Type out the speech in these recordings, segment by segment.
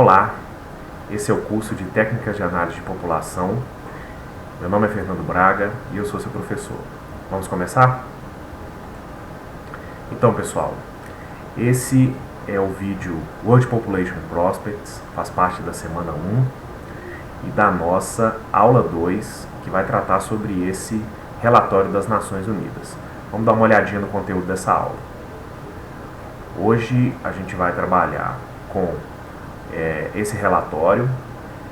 Olá, esse é o curso de Técnicas de Análise de População. Meu nome é Fernando Braga e eu sou seu professor. Vamos começar? Então, pessoal, esse é o vídeo World Population Prospects, faz parte da semana 1 e da nossa aula 2, que vai tratar sobre esse relatório das Nações Unidas. Vamos dar uma olhadinha no conteúdo dessa aula. Hoje a gente vai trabalhar com esse relatório,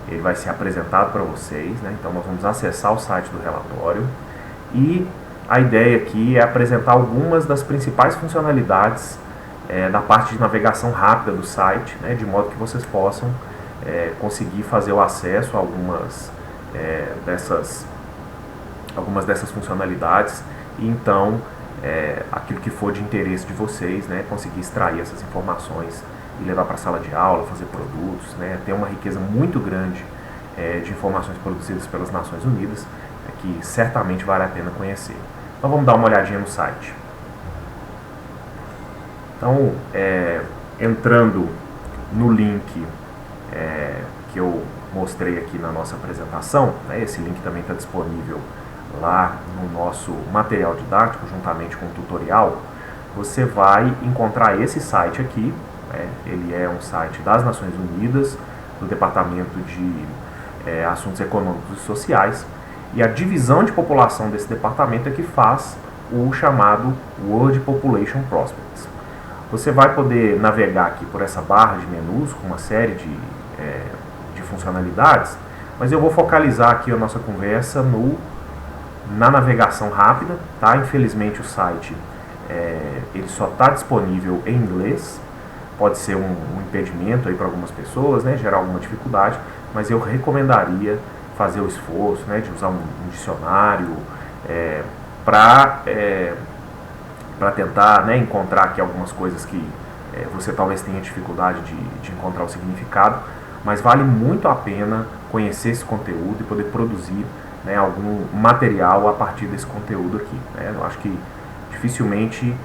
ele vai ser apresentado para vocês, né? Então nós vamos acessar o site do relatório e a ideia aqui é apresentar algumas das principais funcionalidades da parte de navegação rápida do site, né? De modo que vocês possam conseguir fazer o acesso a algumas dessas funcionalidades e então aquilo que for de interesse de vocês, né? Conseguir extrair essas informações e levar para a sala de aula, fazer produtos, né? Tem uma riqueza muito grande de informações produzidas pelas Nações Unidas que certamente vale a pena conhecer. Então vamos dar uma olhadinha no site. Então, entrando no link que eu mostrei aqui na nossa apresentação, né? Esse link também está disponível lá no nosso material didático, juntamente com o tutorial. Você vai encontrar esse site aqui. Ele é um site das Nações Unidas, do Departamento de Assuntos Econômicos e Sociais, e a divisão de população desse departamento é que faz o chamado World Population Prospects. Você vai poder navegar aqui por essa barra de menus com uma série de funcionalidades, mas eu vou focalizar aqui a nossa conversa na navegação rápida, tá? Infelizmente o site ele só está disponível em inglês. Pode ser um impedimento aí para algumas pessoas, né, gerar alguma dificuldade, mas eu recomendaria fazer o esforço, né, de usar um dicionário para tentar, né, encontrar aqui algumas coisas que você talvez tenha dificuldade de encontrar o significado, mas vale muito a pena conhecer esse conteúdo e poder produzir, né, algum material a partir desse conteúdo aqui, né? Eu acho que dificilmente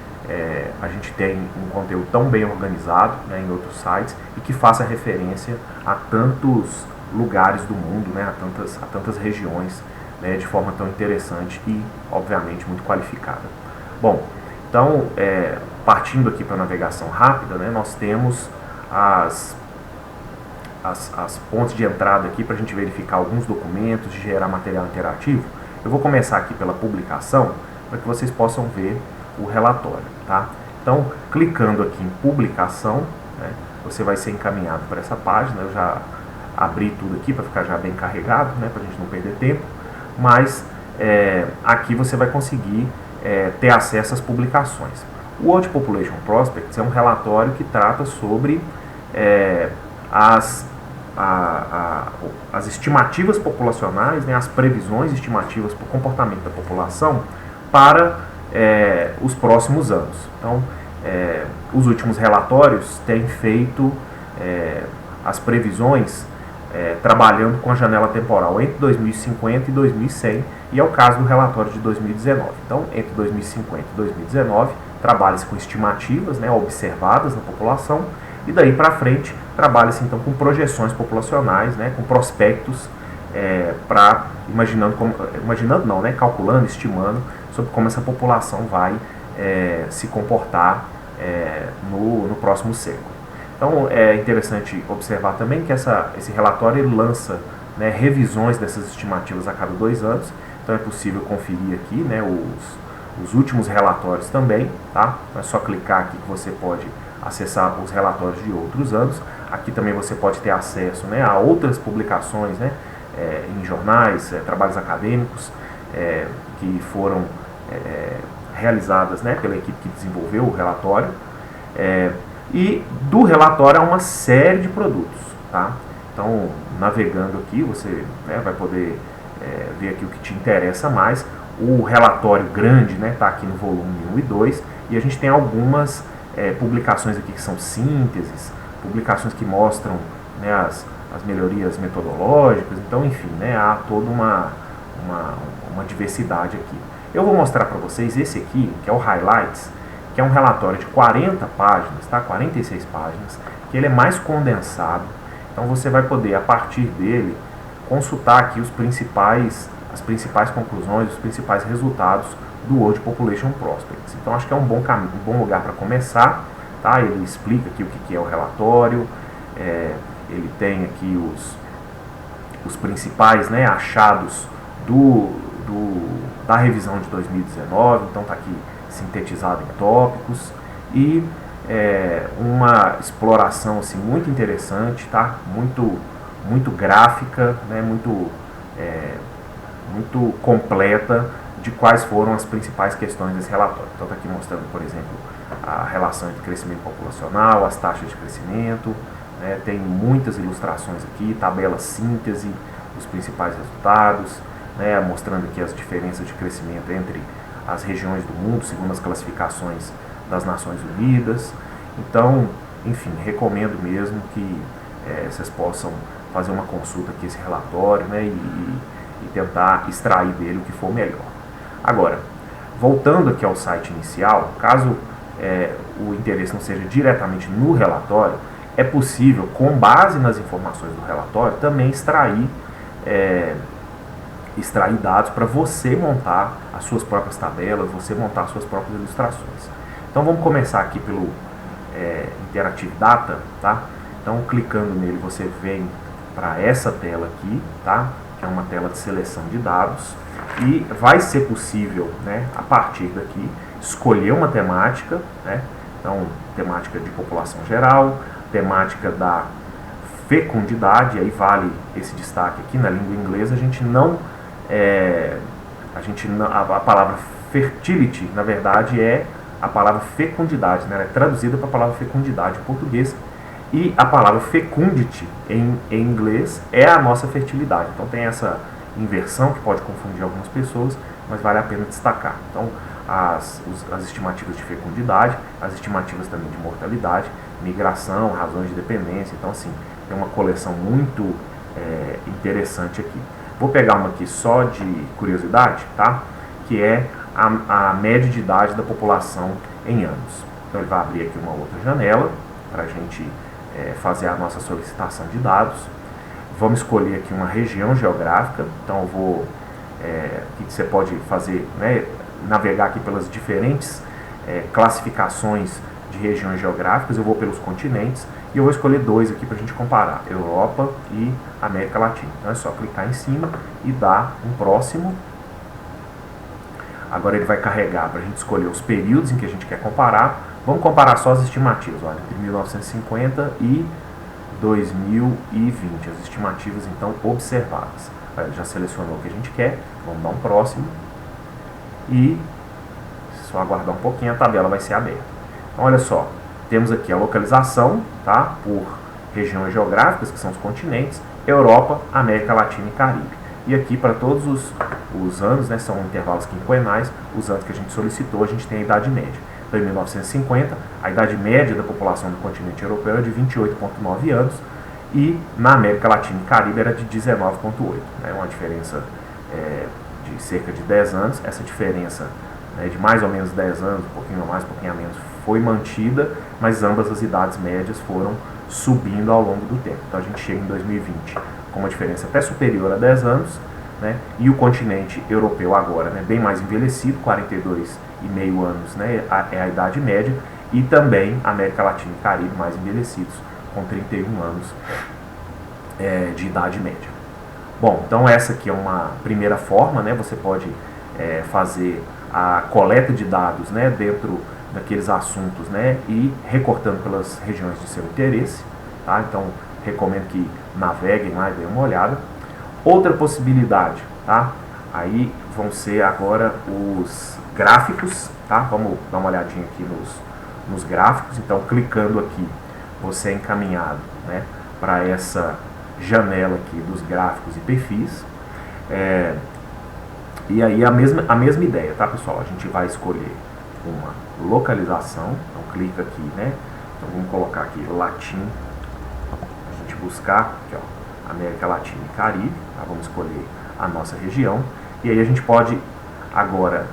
a gente tem um conteúdo tão bem organizado, né, em outros sites e que faça referência a tantos lugares do mundo, né, a tantas regiões, né, de forma tão interessante e, obviamente, muito qualificada. Bom, então, partindo aqui para a navegação rápida, né, nós temos as pontes de entrada aqui para a gente verificar alguns documentos, gerar material interativo. Eu vou começar aqui pela publicação para que vocês possam ver o relatório, tá? Então, clicando aqui em publicação, né, você vai ser encaminhado para essa página. Eu já abri tudo aqui para ficar já bem carregado, né, para a gente não perder tempo, mas aqui você vai conseguir ter acesso às publicações. O World Population Prospects é um relatório que trata sobre as estimativas populacionais, né, as previsões estimativas para o comportamento da população para os próximos anos. Então, os últimos relatórios têm feito as previsões trabalhando com a janela temporal entre 2050 e 2100, e é o caso do relatório de 2019. Então, entre 2050 e 2019, trabalha-se com estimativas, né, observadas na população, e daí para frente trabalha-se então com projeções populacionais, né, com prospectos calculando, estimando sobre como essa população vai se comportar no próximo século. Então é interessante observar também que esse relatório ele lança, né, revisões dessas estimativas a cada 2 anos, então é possível conferir aqui, né, os últimos relatórios também, tá? É só clicar aqui que você pode acessar os relatórios de outros anos. Aqui também você pode ter acesso, né, a outras publicações, né, em jornais, trabalhos acadêmicos que foram realizadas, né, pela equipe que desenvolveu o relatório. E do relatório há uma série de produtos, tá? Então, navegando aqui, você, né, vai poder ver aqui o que te interessa mais. O relatório grande, né, está aqui no volume 1 e 2, e a gente tem algumas publicações aqui que são sínteses, publicações que mostram, né, as melhorias metodológicas. Então, enfim, né, há toda uma diversidade aqui. Eu vou mostrar para vocês esse aqui, que é o Highlights, que é um relatório de 40 páginas, tá? 46 páginas, que ele é mais condensado, Então você vai poder, a partir dele, consultar aqui as principais conclusões, os principais resultados do World Population Prospects. Então acho que é um bom lugar para começar. Tá? Ele explica aqui o que é o relatório, ele tem aqui os principais, né, achados da revisão de 2019, então está aqui sintetizado em tópicos, e uma exploração assim, muito interessante, tá? muito gráfica, né? muito completa de quais foram as principais questões desse relatório. Então está aqui mostrando, por exemplo, a relação entre crescimento populacional, as taxas de crescimento, né? Tem muitas ilustrações aqui, tabela síntese dos principais resultados, né? Mostrando aqui as diferenças de crescimento entre as regiões do mundo, segundo as classificações das Nações Unidas. Então, enfim, recomendo mesmo que vocês possam fazer uma consulta aqui esse relatório, né, e tentar extrair dele o que for melhor. Agora, voltando aqui ao site inicial, caso o interesse não seja diretamente no relatório, é possível, com base nas informações do relatório, também extrair dados para você montar as suas próprias tabelas, você montar as suas próprias ilustrações. Então vamos começar aqui pelo Interactive Data, tá? Então clicando nele você vem para essa tela aqui, tá? Que é uma tela de seleção de dados, e vai ser possível, né, a partir daqui, escolher uma temática, né? Então temática de população geral, temática da fecundidade, aí vale esse destaque aqui na língua inglesa, a palavra fertility, na verdade, é a palavra fecundidade, né? Ela é traduzida para a palavra fecundidade em português, e a palavra fecundity em inglês é a nossa fertilidade. Então tem essa inversão que pode confundir algumas pessoas, mas vale a pena destacar. Então as estimativas de fecundidade, as estimativas também de mortalidade, migração, razões de dependência. Então assim, tem uma coleção muito interessante aqui. Vou pegar uma aqui só de curiosidade, tá? Que é a média de idade da população em anos. Então ele vai abrir aqui uma outra janela para a gente fazer a nossa solicitação de dados. Vamos escolher aqui uma região geográfica. Então eu vou, que você pode fazer, né, navegar aqui pelas diferentes classificações de regiões geográficas. Eu vou pelos continentes e eu vou escolher dois aqui para a gente comparar, Europa e América Latina. Então é só clicar em cima e dar um próximo. Agora ele vai carregar para a gente escolher os períodos em que a gente quer comparar. Vamos comparar só as estimativas, olha, entre 1950 e 2020, as estimativas então observadas. Ele já selecionou o que a gente quer, vamos dar um próximo e só aguardar um pouquinho, a tabela vai ser aberta. Então olha só, temos aqui a localização, tá, por regiões geográficas, que são os continentes, Europa, América Latina e Caribe. E aqui para todos os anos, né, são intervalos quinquenais, os anos que a gente solicitou, a gente tem a idade média. Então em 1950, a idade média da população do continente europeu era de 28,9 anos e na América Latina e Caribe era de 19,8. Né, uma diferença de cerca de 10 anos. Essa diferença, né, de mais ou menos 10 anos, um pouquinho a mais, um pouquinho a menos, foi mantida, mas ambas as idades médias foram subindo ao longo do tempo. Então a gente chega em 2020 com uma diferença até superior a 10 anos, né? E o continente europeu agora, né, bem mais envelhecido, 42,5 anos, né, é a idade média, e também a América Latina e Caribe mais envelhecidos, com 31 anos de idade média. Bom, então essa aqui é uma primeira forma, né? Você pode fazer a coleta de dados, né, dentro daqueles assuntos, né, e recortando pelas regiões de seu interesse, tá? Então recomendo que naveguem lá e deem uma olhada. Outra possibilidade, tá? Aí vão ser agora os gráficos, tá? Vamos dar uma olhadinha aqui nos gráficos. Então clicando aqui, você é encaminhado, né, para essa janela aqui dos gráficos e perfis. E aí a mesma ideia, tá, pessoal? A gente vai escolher uma localização, então clica aqui, né? Então vamos colocar aqui Latim, a gente buscar aqui, ó, América Latina e Caribe, tá? Vamos escolher a nossa região, e aí a gente pode agora,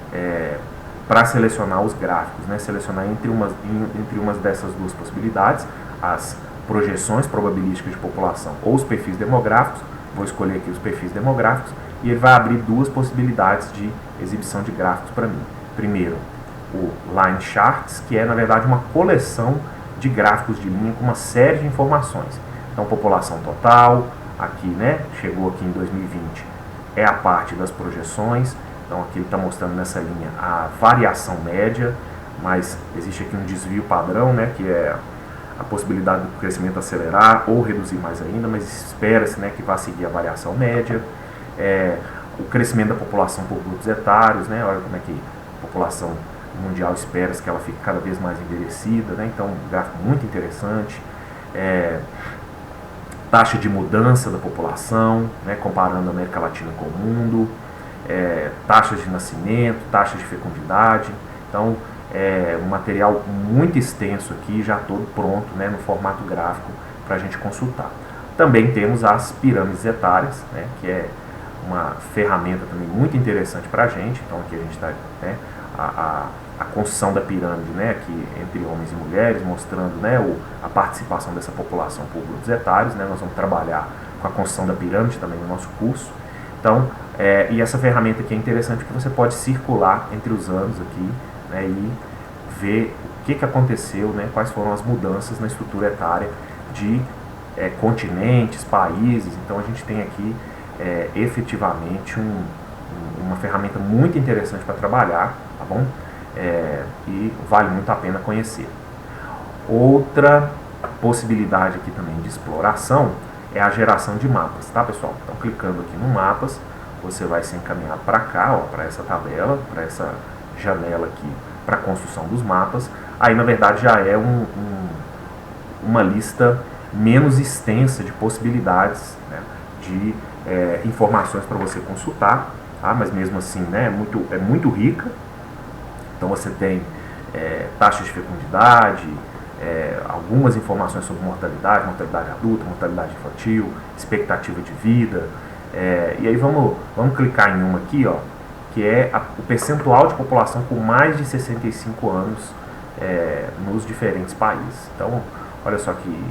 para selecionar os gráficos, né? Selecionar entre umas dessas duas possibilidades, as projeções probabilísticas de população ou os perfis demográficos. Vou escolher aqui os perfis demográficos e ele vai abrir duas possibilidades de exibição de gráficos para mim. Primeiro, o Line Charts, que é na verdade uma coleção de gráficos de linha com uma série de informações. Então, população total, aqui, né, chegou aqui em 2020, é a parte das projeções. Então, aqui ele está mostrando nessa linha a variação média, mas existe aqui um desvio padrão, né, que é a possibilidade do crescimento acelerar ou reduzir mais ainda, mas espera-se, né, que vá seguir a variação média. O crescimento da população por grupos etários, né, olha como é que a população mundial espera-se que ela fique cada vez mais envelhecida, né, então um gráfico muito interessante. Taxa de mudança da população, né, comparando a América Latina com o mundo, taxas de nascimento, taxas de fecundidade. Então, um material muito extenso aqui, já todo pronto, né, no formato gráfico para a gente consultar. Também temos as pirâmides etárias, né, que é uma ferramenta também muito interessante para a gente. Então aqui a gente está, né, a construção da pirâmide, né, aqui entre homens e mulheres, mostrando, né, a participação dessa população por grupos etários, né. Nós vamos trabalhar com a construção da pirâmide também no nosso curso. Então, e essa ferramenta aqui é interessante porque você pode circular entre os anos aqui, né, e ver o que aconteceu, né, quais foram as mudanças na estrutura etária de continentes, países. Então a gente tem aqui efetivamente uma ferramenta muito interessante para trabalhar, tá bom? E vale muito a pena conhecer. Outra possibilidade aqui também de exploração é a geração de mapas, tá, pessoal? Então, clicando aqui no mapas, você vai se encaminhar para cá, para essa tabela, para essa janela aqui, para a construção dos mapas. Aí, na verdade, já é uma lista menos extensa de possibilidades, né, de informações para você consultar, tá? Mas mesmo assim, né, é muito rica. Então você tem taxa de fecundidade, algumas informações sobre mortalidade adulta, mortalidade infantil, expectativa de vida. E aí vamos clicar em uma aqui, ó, que é o percentual de população com mais de 65 anos nos diferentes países. Então, olha só que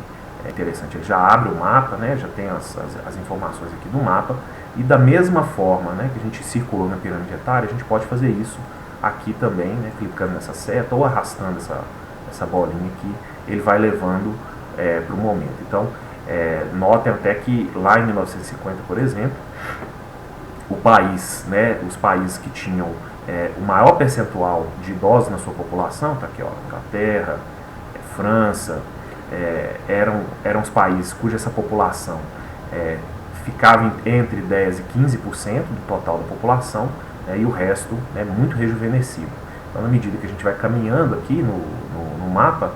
interessante, ele já abre o mapa, né, já tem as informações aqui do mapa, e da mesma forma, né, que a gente circulou na pirâmide etária, a gente pode fazer isso aqui também, né, clicando nessa seta ou arrastando essa bolinha aqui, ele vai levando para o momento. Então, notem até que lá em 1950, por exemplo, o país, né, os países que tinham o maior percentual de idosos na sua população, tá aqui, ó, Inglaterra, França, eram os países cuja essa população ficava entre 10% e 15% do total da população, e o resto muito rejuvenescido. Então, na medida que a gente vai caminhando aqui no mapa,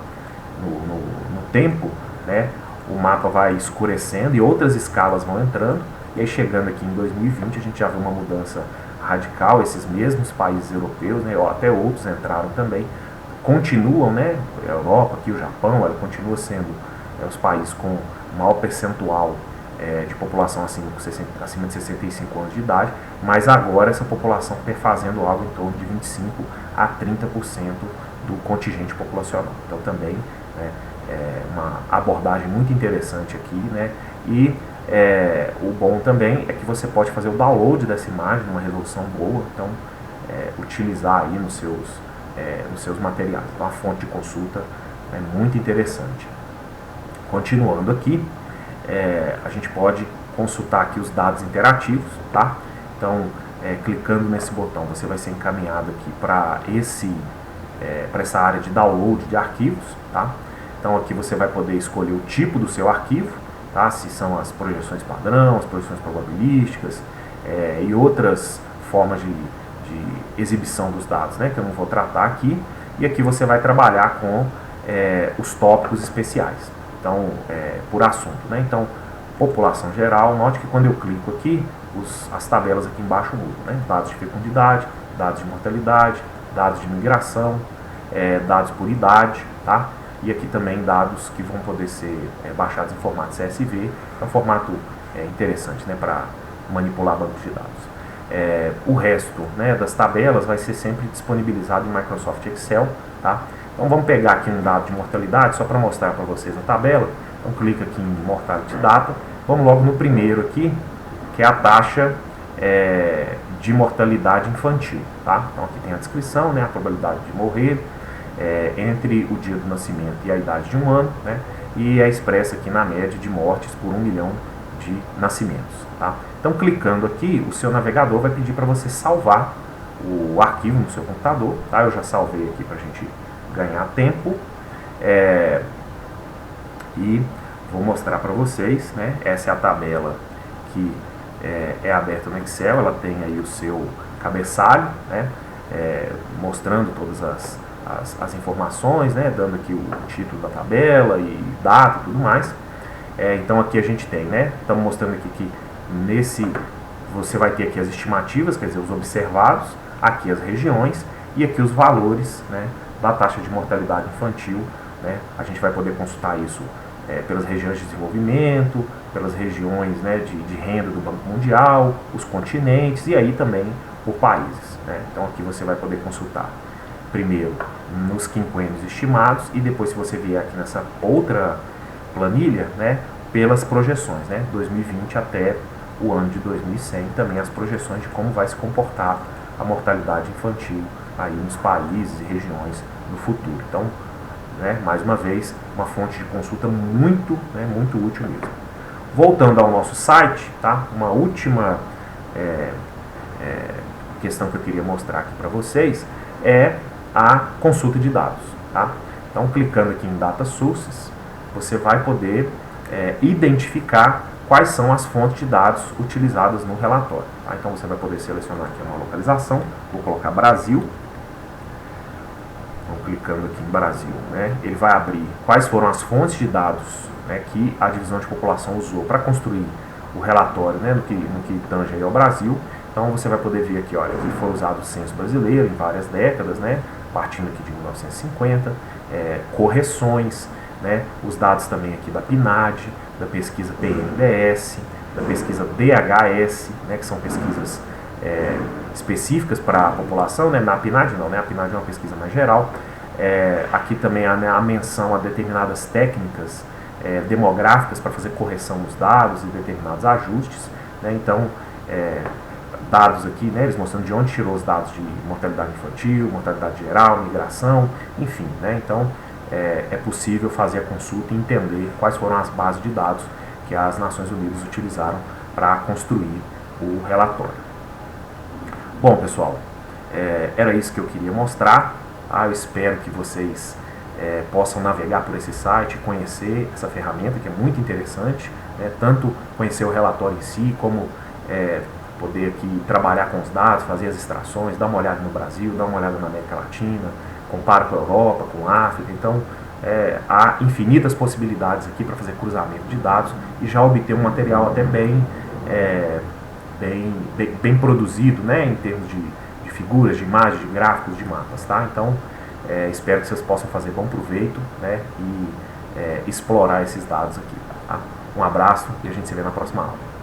no tempo, né, o mapa vai escurecendo e outras escalas vão entrando, e aí chegando aqui em 2020 a gente já vê uma mudança radical. Esses mesmos países europeus, né, até outros entraram também, continuam, né, a Europa, aqui o Japão, ela continua sendo os países com maior percentual de população acima de 65 anos de idade, mas agora essa população perfazendo algo em torno de 25% a 30% do contingente populacional. Então também uma abordagem muito interessante aqui, né, e o bom também é que você pode fazer o download dessa imagem numa resolução boa, então utilizar aí nos seus materiais. Então a fonte de consulta é muito interessante. Continuando aqui, a gente pode consultar aqui os dados interativos, tá? Então, clicando nesse botão, você vai ser encaminhado aqui para essa área de download de arquivos, tá? Então aqui você vai poder escolher o tipo do seu arquivo, tá? Se são as projeções padrão, as projeções probabilísticas e outras formas de exibição dos dados, né, que eu não vou tratar aqui. E aqui você vai trabalhar com os tópicos especiais, então por assunto, né? Então, população geral, note que quando eu clico aqui, as tabelas aqui embaixo mudam, né? Dados de fecundidade, dados de mortalidade, dados de migração, dados por idade, tá? E aqui também dados que vão poder ser baixados em formato CSV, é um formato interessante, né, para manipular bancos de dados. O resto, né, das tabelas vai ser sempre disponibilizado em Microsoft Excel, tá? Então vamos pegar aqui um dado de mortalidade só para mostrar para vocês a tabela. Então clica aqui em Mortality Data. Vamos logo no primeiro aqui, que é a taxa de mortalidade infantil. Tá? Então aqui tem a descrição, né, a probabilidade de morrer entre o dia do nascimento e a idade de 1 ano, né, e é expressa aqui na média de mortes por 1 milhão de nascimentos. Tá? Então clicando aqui, o seu navegador vai pedir para você salvar o arquivo no seu computador. Tá? Eu já salvei aqui para a gente ganhar tempo. E vou mostrar para vocês, né? Essa é a tabela que é aberta no Excel. Ela tem aí o seu cabeçalho, né? Mostrando todas as informações, né? Dando aqui o título da tabela e data e tudo mais. Então aqui a gente tem, né? Estamos mostrando aqui que você vai ter aqui as estimativas, quer dizer, os observados, aqui as regiões e aqui os valores, né, da taxa de mortalidade infantil, né? A gente vai poder consultar isso pelas regiões de desenvolvimento, pelas regiões, né, de renda do Banco Mundial, os continentes e aí também por países, né? Então aqui você vai poder consultar primeiro nos quinquênios estimados e depois, se você vier aqui nessa outra planilha, né, pelas projeções, né, 2020 até o ano de 2100, também as projeções de como vai se comportar a mortalidade infantil aí nos países e regiões no futuro. Então, né, mais uma vez, uma fonte de consulta muito, né, muito útil mesmo. Voltando ao nosso site, tá? Uma última questão que eu queria mostrar aqui para vocês é a consulta de dados. Tá? Então, clicando aqui em Data Sources, você vai poder identificar quais são as fontes de dados utilizadas no relatório. Tá? Então, você vai poder selecionar aqui uma localização. Vou colocar Brasil. Então, clicando aqui em Brasil, né, ele vai abrir quais foram as fontes de dados, né, que a divisão de população usou para construir o relatório, né, no que tange aí ao Brasil. Então você vai poder ver aqui, olha, que foi usado o censo brasileiro em várias décadas, né, partindo aqui de 1950, correções, né, os dados também aqui da PNAD, da pesquisa PNDS, da pesquisa DHS, né, que são pesquisas específicas para a população, né? Na PNAD não, né? A PNAD é uma pesquisa mais geral. Aqui também há, né, a menção a determinadas técnicas demográficas para fazer correção nos dados e determinados ajustes, né? Então, dados aqui, né, eles mostrando de onde tirou os dados de mortalidade infantil, mortalidade geral, migração, enfim, né? Então, é possível fazer a consulta e entender quais foram as bases de dados que as Nações Unidas utilizaram para construir o relatório. Bom, pessoal, era isso que eu queria mostrar. Tá? Eu espero que vocês possam navegar por esse site, conhecer essa ferramenta que é muito interessante, né? Tanto conhecer o relatório em si, como poder aqui trabalhar com os dados, fazer as extrações, dar uma olhada no Brasil, dar uma olhada na América Latina, compara com a Europa, com a África. Então, há infinitas possibilidades aqui para fazer cruzamento de dados e já obter um material até bem produzido, né, em termos de figuras, de imagens, de gráficos, de mapas. Tá? Então, espero que vocês possam fazer bom proveito, né, e explorar esses dados aqui. Tá? Um abraço e a gente se vê na próxima aula.